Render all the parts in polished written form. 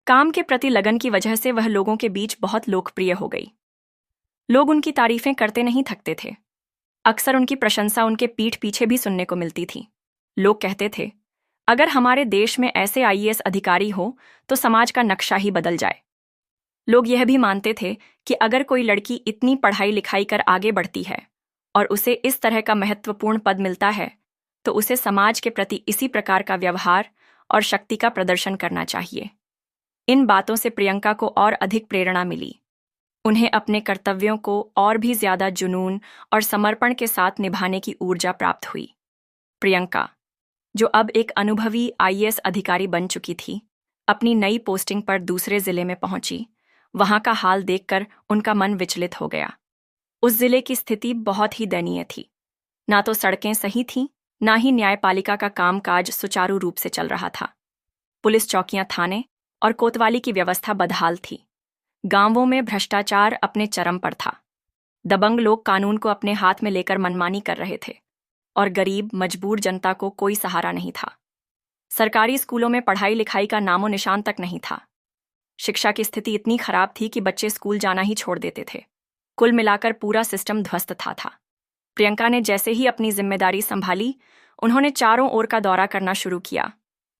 काम के प्रति लगन की वजह से वह लोगों के बीच बहुत लोकप्रिय हो गई। लोग उनकी तारीफें करते नहीं थकते थे। अक्सर उनकी प्रशंसा उनके पीठ पीछे भी सुनने को मिलती थी। लोग कहते थे, अगर हमारे देश में ऐसे आईएएस अधिकारी हो तो समाज का नक्शा ही बदल जाए। लोग यह भी मानते थे कि अगर कोई लड़की इतनी पढ़ाई लिखाई कर आगे बढ़ती है और उसे इस तरह का महत्वपूर्ण पद मिलता है तो उसे समाज के प्रति इसी प्रकार का व्यवहार और शक्ति का प्रदर्शन करना चाहिए। इन बातों से प्रियंका को और अधिक प्रेरणा मिली। उन्हें अपने कर्तव्यों को और भी ज्यादा जुनून और समर्पण के साथ निभाने की ऊर्जा प्राप्त हुई। प्रियंका, जो अब एक अनुभवी आईएएस अधिकारी बन चुकी थी, अपनी नई पोस्टिंग पर दूसरे जिले में पहुंची। वहां का हाल देखकर उनका मन विचलित हो गया। उस जिले की स्थिति बहुत ही दयनीय थी। ना तो सड़कें सही थीं, ना ही न्यायपालिका का कामकाज सुचारू रूप से चल रहा था। पुलिस चौकियां, थाने और कोतवाली की व्यवस्था बदहाल थी। गांवों में भ्रष्टाचार अपने चरम पर था। दबंग लोग कानून को अपने हाथ में लेकर मनमानी कर रहे थे और गरीब मजबूर जनता को कोई सहारा नहीं था। सरकारी स्कूलों में पढ़ाई लिखाई का नामो निशान तक नहीं था। शिक्षा की स्थिति इतनी खराब थी कि बच्चे स्कूल जाना ही छोड़ देते थे। कुल मिलाकर पूरा सिस्टम ध्वस्त था। प्रियंका ने जैसे ही अपनी जिम्मेदारी संभाली, उन्होंने चारों ओर का दौरा करना शुरू किया।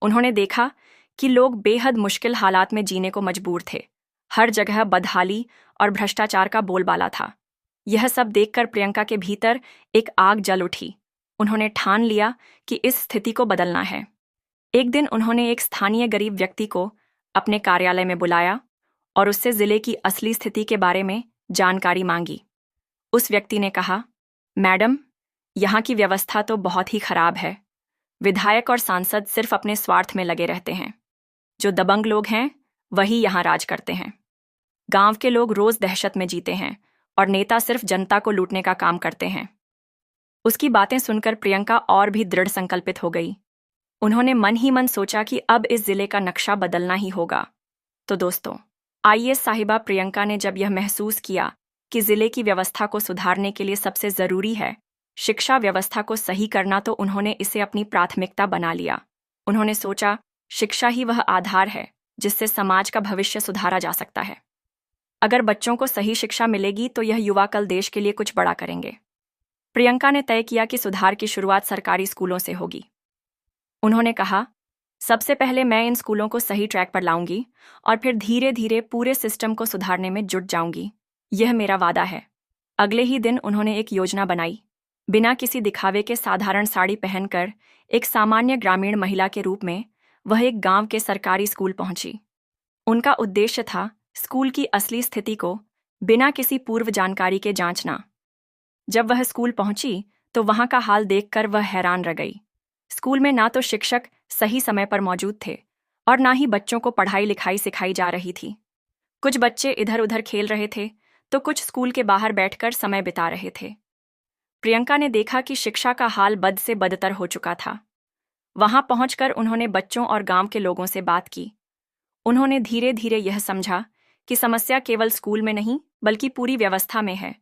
उन्होंने देखा कि लोग बेहद मुश्किल हालात में जीने को मजबूर थे। हर जगह बदहाली और भ्रष्टाचार का बोलबाला था। यह सब देखकर प्रियंका के भीतर एक आग जल उठी। उन्होंने ठान लिया कि इस स्थिति को बदलना है। एक दिन उन्होंने एक स्थानीय गरीब व्यक्ति को अपने कार्यालय में बुलाया और उससे जिले की असली स्थिति के बारे में जानकारी मांगी। उस व्यक्ति ने कहा, मैडम, यहाँ की व्यवस्था तो बहुत ही खराब है। विधायक और सांसद सिर्फ अपने स्वार्थ में लगे रहते हैं। जो दबंग लोग हैं वही यहाँ राज करते हैं। गांव के लोग रोज दहशत में जीते हैं और नेता सिर्फ जनता को लूटने का काम करते हैं। उसकी बातें सुनकर प्रियंका और भी दृढ़ संकल्पित हो गई। उन्होंने मन ही मन सोचा कि अब इस जिले का नक्शा बदलना ही होगा। तो दोस्तों, आईएएस साहिबा प्रियंका ने जब यह महसूस किया कि जिले की व्यवस्था को सुधारने के लिए सबसे जरूरी है शिक्षा व्यवस्था को सही करना, तो उन्होंने इसे अपनी प्राथमिकता बना लिया। उन्होंने सोचा, शिक्षा ही वह आधार है जिससे समाज का भविष्य सुधारा जा सकता है। अगर बच्चों को सही शिक्षा मिलेगी तो यह युवा कल देश के लिए कुछ बड़ा करेंगे। प्रियंका ने तय किया कि सुधार की शुरुआत सरकारी स्कूलों से होगी। उन्होंने कहा, सबसे पहले मैं इन स्कूलों को सही ट्रैक पर लाऊंगी और फिर धीरे धीरे पूरे सिस्टम को सुधारने में जुट जाऊंगी। यह मेरा वादा है। अगले ही दिन उन्होंने एक योजना बनाई। बिना किसी दिखावे के साधारण साड़ी पहनकर एक सामान्य ग्रामीण महिला के रूप में वह एक गांव के सरकारी स्कूल पहुंची। उनका उद्देश्य था स्कूल की असली स्थिति को बिना किसी पूर्व जानकारी के जांचना। जब वह स्कूल पहुंची तो वहां का हाल देखकर वह हैरान रह गई। स्कूल में ना तो शिक्षक सही समय पर मौजूद थे और ना ही बच्चों को पढ़ाई लिखाई सिखाई जा रही थी। कुछ बच्चे इधर उधर खेल रहे थे तो कुछ स्कूल के बाहर बैठकर समय बिता रहे थे। प्रियंका ने देखा कि शिक्षा का हाल बद से बदतर हो चुका था। वहां पहुंचकर उन्होंने बच्चों और गांव के लोगों से बात की। उन्होंने धीरे धीरे यह समझा कि समस्या केवल स्कूल में नहीं बल्कि पूरी व्यवस्था में है।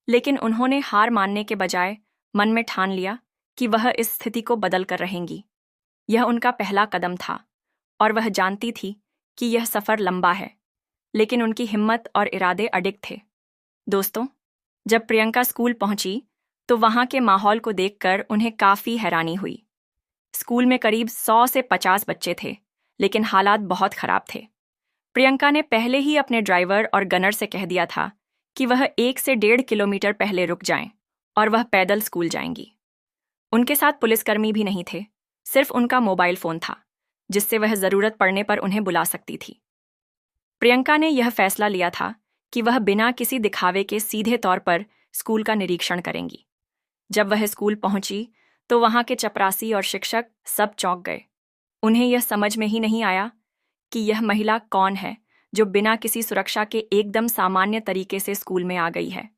लेकिन उन्होंने हार मानने के बजाय मन में ठान लिया कि वह इस स्थिति को बदल कर रहेंगी। यह उनका पहला कदम था और वह जानती थी कि यह सफर लंबा है, लेकिन उनकी हिम्मत और इरादे अडिग थे। दोस्तों, जब प्रियंका स्कूल पहुंची तो वहां के माहौल को देखकर उन्हें काफी हैरानी हुई। स्कूल में करीब 100 से 50 बच्चे थे, लेकिन हालात बहुत खराब थे। प्रियंका ने पहले ही अपने ड्राइवर और गनर से कह दिया था कि वह 1 से 1.5 किलोमीटर पहले रुक जाएं और वह पैदल स्कूल जाएंगी। उनके साथ पुलिसकर्मी भी नहीं थे, सिर्फ उनका मोबाइल फोन था जिससे वह जरूरत पड़ने पर उन्हें बुला सकती थी। प्रियंका ने यह फैसला लिया था कि वह बिना किसी दिखावे के सीधे तौर पर स्कूल का निरीक्षण करेंगी। जब वह स्कूल पहुंची तो वहां के चपरासी और शिक्षक सब चौंक गए। उन्हें यह समझ में ही नहीं आया कि यह महिला कौन है जो बिना किसी सुरक्षा के एकदम सामान्य तरीके से स्कूल में आ गई है।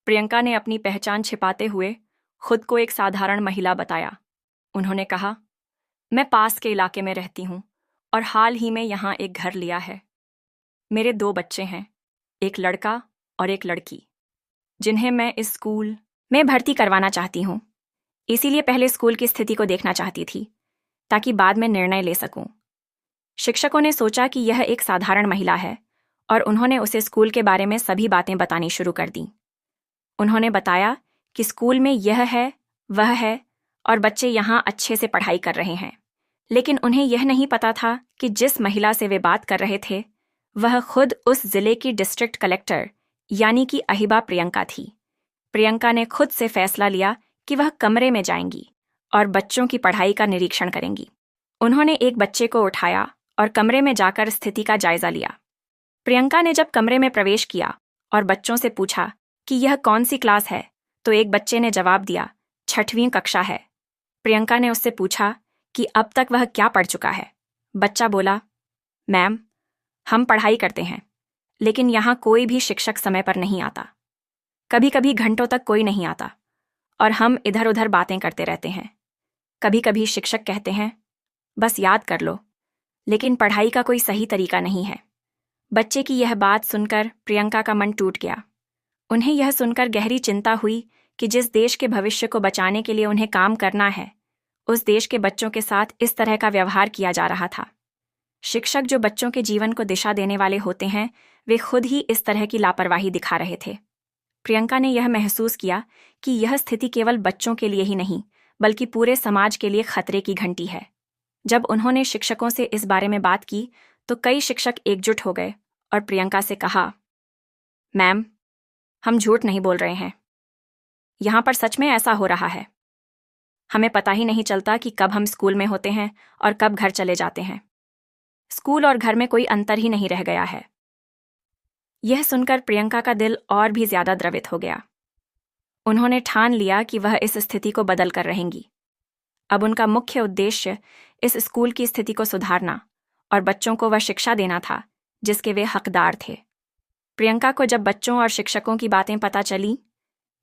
प्रियंका ने अपनी पहचान छिपाते हुए खुद को एक साधारण महिला बताया। उन्होंने कहा, मैं पास के इलाके में रहती हूँ और हाल ही में यहाँ एक घर लिया है। मेरे 2 बच्चे हैं, एक लड़का और एक लड़की, जिन्हें मैं इस स्कूल में भर्ती करवाना चाहती हूँ। इसीलिए पहले स्कूल की स्थिति को देखना चाहती थी ताकि बाद में निर्णय ले सकूं। शिक्षकों ने सोचा कि यह एक साधारण महिला है और उन्होंने उसे स्कूल के बारे में सभी बातें बतानी शुरू कर दी। उन्होंने बताया कि स्कूल में यह है, वह है और बच्चे यहाँ अच्छे से पढ़ाई कर रहे हैं। लेकिन उन्हें यह नहीं पता था कि जिस महिला से वे बात कर रहे थे वह खुद उस जिले की डिस्ट्रिक्ट कलेक्टर यानी कि अहिबा प्रियंका थी। प्रियंका ने खुद से फैसला लिया कि वह कमरे में जाएंगी और बच्चों की पढ़ाई का निरीक्षण करेंगी। उन्होंने एक बच्चे को उठाया और कमरे में जाकर स्थिति का जायजा लिया। प्रियंका ने जब कमरे में प्रवेश किया और बच्चों से पूछा कि यह कौन सी क्लास है, तो एक बच्चे ने जवाब दिया, 6वीं कक्षा है। प्रियंका ने उससे पूछा कि अब तक वह क्या पढ़ चुका है। बच्चा बोला, मैम, हम पढ़ाई करते हैं, लेकिन यहाँ कोई भी शिक्षक समय पर नहीं आता। कभी कभी घंटों तक कोई नहीं आता और हम इधर उधर बातें करते रहते हैं। कभी कभी शिक्षक कहते हैं, बस याद कर लो, लेकिन पढ़ाई का कोई सही तरीका नहीं है। बच्चे की यह बात सुनकर प्रियंका का मन टूट गया। उन्हें यह सुनकर गहरी चिंता हुई कि जिस देश के भविष्य को बचाने के लिए उन्हें काम करना है, उस देश के बच्चों के साथ इस तरह का व्यवहार किया जा रहा था। शिक्षक जो बच्चों के जीवन को दिशा देने वाले होते हैं, वे खुद ही इस तरह की लापरवाही दिखा रहे थे। प्रियंका ने यह महसूस किया कि यह स्थिति केवल बच्चों के लिए ही नहीं, बल्कि पूरे समाज के लिए खतरे की घंटी है। जब उन्होंने शिक्षकों से इस बारे में बात की, तो कई शिक्षक एकजुट हो गए और प्रियंका से कहा, मैम, हम झूठ नहीं बोल रहे हैं। यहाँ पर सच में ऐसा हो रहा है। हमें पता ही नहीं चलता कि कब हम स्कूल में होते हैं और कब घर चले जाते हैं। स्कूल और घर में कोई अंतर ही नहीं रह गया है। यह सुनकर प्रियंका का दिल और भी ज्यादा द्रवित हो गया। उन्होंने ठान लिया कि वह इस स्थिति को बदल कर रहेंगी। अब उनका मुख्य उद्देश्य इस स्कूल की स्थिति को सुधारना और बच्चों को वह शिक्षा देना था जिसके वे हकदार थे। प्रियंका को जब बच्चों और शिक्षकों की बातें पता चली,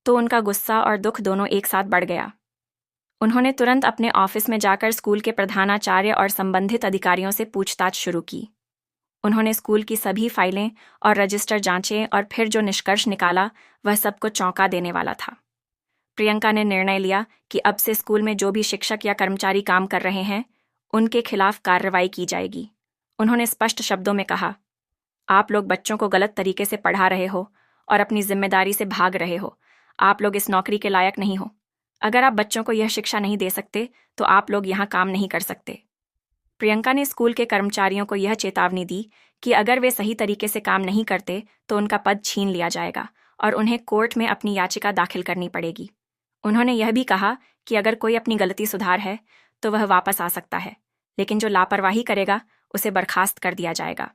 तो उनका गुस्सा और दुख दोनों एक साथ बढ़ गया। उन्होंने तुरंत अपने ऑफिस में जाकर स्कूल के प्रधानाचार्य और संबंधित अधिकारियों से पूछताछ शुरू की। उन्होंने स्कूल की सभी फाइलें और रजिस्टर जांचे और फिर जो निष्कर्ष निकाला वह सबको चौंका देने वाला था। प्रियंका ने निर्णय लिया कि अब से स्कूल में जो भी शिक्षक या कर्मचारी काम कर रहे हैं, उनके खिलाफ कार्रवाई की जाएगी। उन्होंने स्पष्ट शब्दों में कहा, आप लोग बच्चों को गलत तरीके से पढ़ा रहे हो और अपनी जिम्मेदारी से भाग रहे हो। आप लोग इस नौकरी के लायक नहीं हो। अगर आप बच्चों को यह शिक्षा नहीं दे सकते, तो आप लोग यहाँ काम नहीं कर सकते। प्रियंका ने स्कूल के कर्मचारियों को यह चेतावनी दी कि अगर वे सही तरीके से काम नहीं करते तो उनका पद छीन लिया जाएगा और उन्हें कोर्ट में अपनी याचिका दाखिल करनी पड़ेगी। उन्होंने यह भी कहा कि अगर कोई अपनी गलती सुधार है तो वह वापस आ सकता है, लेकिन जो लापरवाही करेगा उसे बर्खास्त कर दिया जाएगा।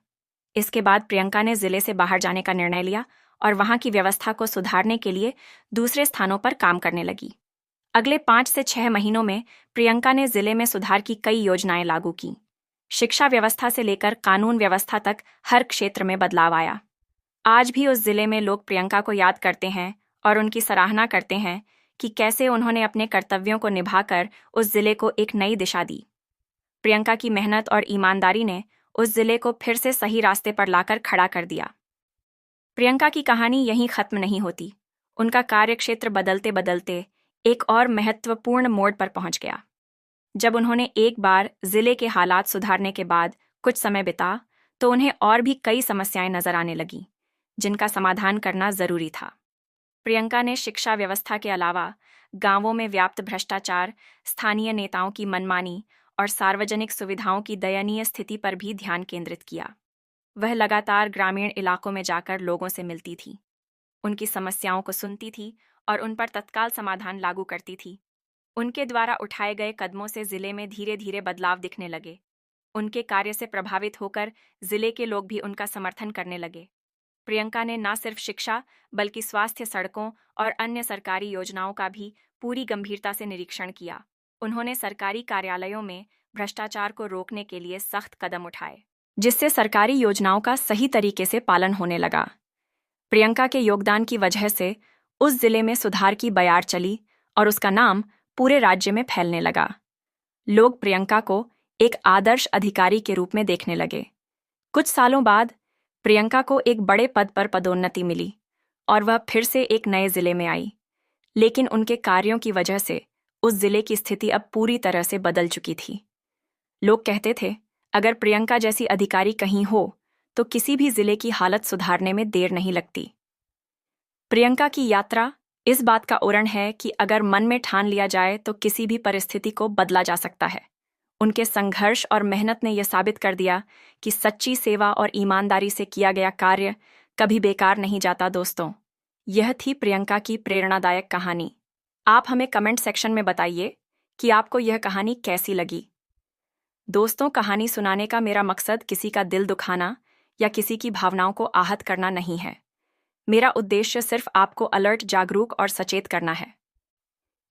इसके बाद प्रियंका ने जिले से बाहर जाने का निर्णय लिया और वहां की व्यवस्था को सुधारने के लिए दूसरे स्थानों पर काम करने लगी। अगले 5 से 6 महीनों में प्रियंका ने जिले में सुधार की कई योजनाएं लागू की। शिक्षा व्यवस्था से लेकर कानून व्यवस्था तक हर क्षेत्र में बदलाव आया। आज भी उस जिले में लोग प्रियंका को याद करते हैं और उनकी सराहना करते हैं कि कैसे उन्होंने अपने कर्तव्यों को निभाकर उस जिले को एक नई दिशा दी। प्रियंका की मेहनत और ईमानदारी ने उस जिले को फिर से सही रास्ते पर लाकर खड़ा कर दिया। प्रियंका की कहानी यहीं खत्म नहीं होती। उनका कार्यक्षेत्र बदलते बदलते एक और महत्वपूर्ण मोड़ पर पहुंच गया। जब उन्होंने एक बार जिले के हालात सुधारने के बाद कुछ समय बिता, तो उन्हें और भी कई समस्याएं नजर आने लगीं, जिनका समाधान करना जरूरी था। प्रियंका ने शिक्षा व्यवस्था के अलावा गांवों में व्याप्त भ्रष्टाचार, स्थानीय नेताओं की मनमानी और सार्वजनिक सुविधाओं की दयनीय स्थिति पर भी ध्यान केंद्रित किया। वह लगातार ग्रामीण इलाकों में जाकर लोगों से मिलती थी, उनकी समस्याओं को सुनती थी और उन पर तत्काल समाधान लागू करती थी। उनके द्वारा उठाए गए कदमों से जिले में धीरे धीरे बदलाव दिखने लगे। उनके कार्य से प्रभावित होकर जिले के लोग भी उनका समर्थन करने लगे। प्रियंका ने न सिर्फ शिक्षा बल्कि स्वास्थ्य, सड़कों और अन्य सरकारी योजनाओं का भी पूरी गंभीरता से निरीक्षण किया। उन्होंने सरकारी कार्यालयों में भ्रष्टाचार को रोकने के लिए सख्त कदम उठाए, जिससे सरकारी योजनाओं का सही तरीके से पालन होने लगा। प्रियंका के योगदान की वजह से उस जिले में सुधार की बयार चली और उसका नाम पूरे राज्य में फैलने लगा। लोग प्रियंका को एक आदर्श अधिकारी के रूप में देखने लगे। कुछ सालों बाद प्रियंका को एक बड़े पद पर पदोन्नति मिली और वह फिर से एक नए जिले में आई। लेकिन उनके कार्यों की वजह से उस जिले की स्थिति अब पूरी तरह से बदल चुकी थी। लोग कहते थे, अगर प्रियंका जैसी अधिकारी कहीं हो तो किसी भी जिले की हालत सुधारने में देर नहीं लगती। प्रियंका की यात्रा इस बात का उदाहरण है कि अगर मन में ठान लिया जाए तो किसी भी परिस्थिति को बदला जा सकता है। उनके संघर्ष और मेहनत ने यह साबित कर दिया कि सच्ची सेवा और ईमानदारी से किया गया कार्य कभी बेकार नहीं जाता। दोस्तों, यह थी प्रियंका की प्रेरणादायक कहानी। आप हमें कमेंट सेक्शन में बताइए कि आपको यह कहानी कैसी लगी। दोस्तों, कहानी सुनाने का मेरा मकसद किसी का दिल दुखाना या किसी की भावनाओं को आहत करना नहीं है। मेरा उद्देश्य सिर्फ आपको अलर्ट, जागरूक और सचेत करना है।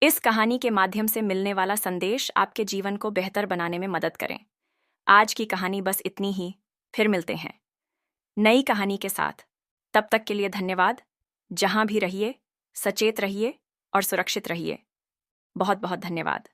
इस कहानी के माध्यम से मिलने वाला संदेश आपके जीवन को बेहतर बनाने में मदद करें। आज की कहानी बस इतनी ही। फिर मिलते हैं नई कहानी के साथ। तब तक के लिए धन्यवाद। जहां भी रहिए, सचेत रहिए और सुरक्षित रहिए। बहुत बहुत धन्यवाद।